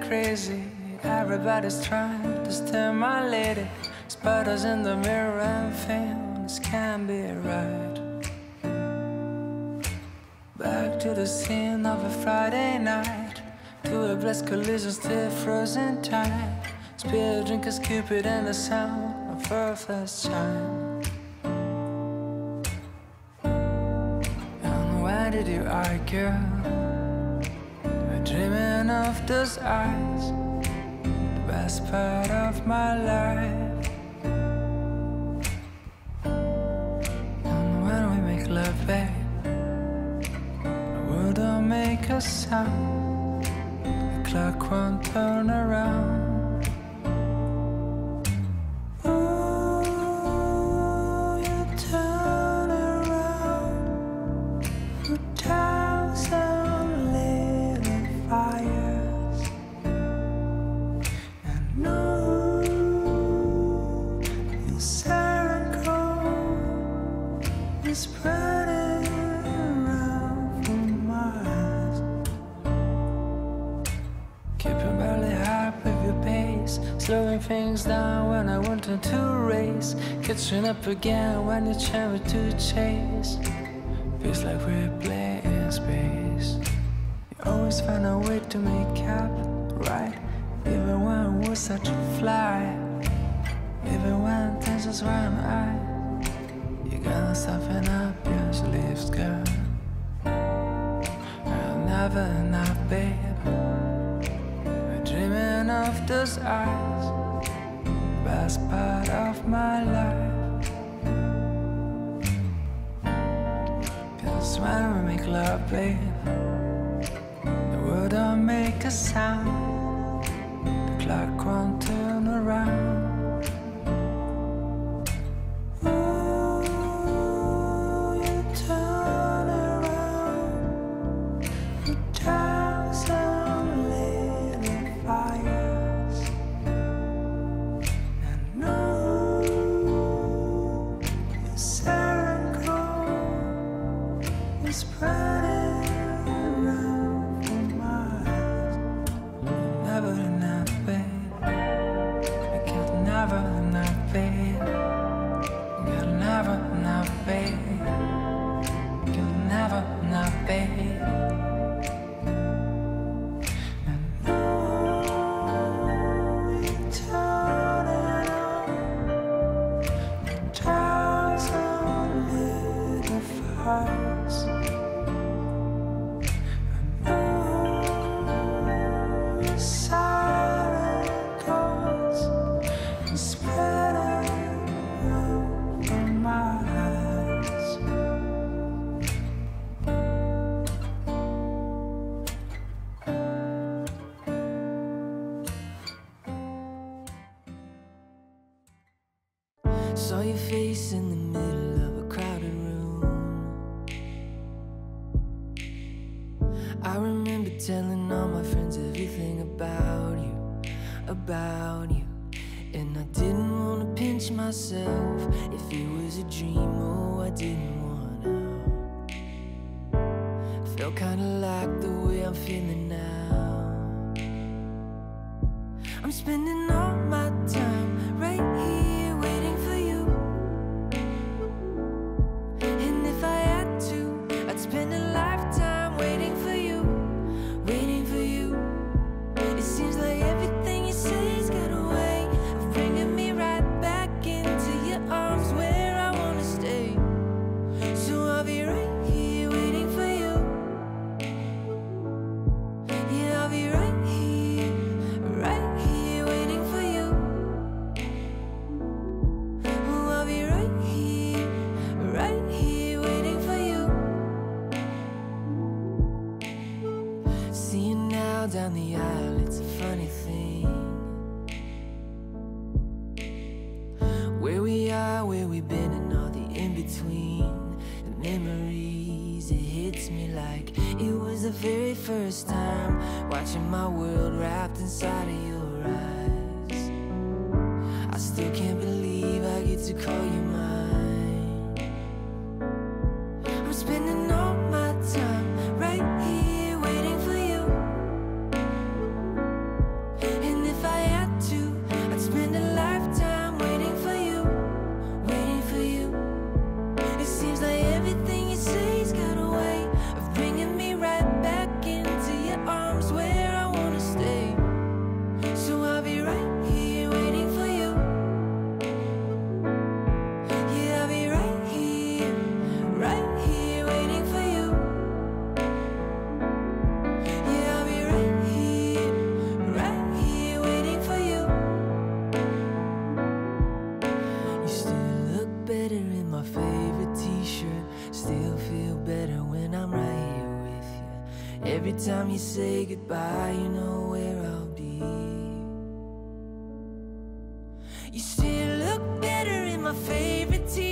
crazy. Everybody's trying to stimulate it. Sputters in the mirror and feel this can't be right. Back to the scene of a Friday night, to a blessed collision still frozen tight. Spill drinkers Cupid and the sound of her first chime. And why did you argue? We're dreaming of those eyes, the best part of my life. And when we make love, babe, don't make a sound. The clock won't turn around. Ooh, you turn around. 1,000 little fires. And ooh, your siren call is spreading. Slowing things down when I wanted to race. Catching up again when you try to chase. Feels like we're playing space. You always find a way to make up, right? Even when we're such a fly. Even when tensions run high. You gotta soften up your sleeves, girl. I'll never enough, babe. Dreaming of those eyes, best part of my life. 'Cause when we make love, babe, the world don't make a sound. The clock won't turn around. Saw your face in the middle of a crowded room. I remember telling all my friends everything about you. And I didn't want to pinch myself if it was a dream. Oh, I didn't want to. Felt kinda like the way I'm feeling now. I'm spending all my time right here waiting for you. And if I had to, I'd spend a lifetime waiting for you, waiting for you. It seems like everything you say's got a way of bringing me right back into your arms where I wanna stay. So I'll be right here waiting for you. Yeah, I'll be right here waiting for you. Oh, I'll be right here waiting for you. Seeing now down the aisle, it's a funny thing. Where we are, where we've been, and all the in-between. The memories, it hits me like it was the very first time. Watching my world wrapped inside of your eyes. I still can't believe I get to call you mine. I'm spending all my time right here waiting for you. time you say goodbye, you know where I'll be. You still look better in my favorite t-shirt.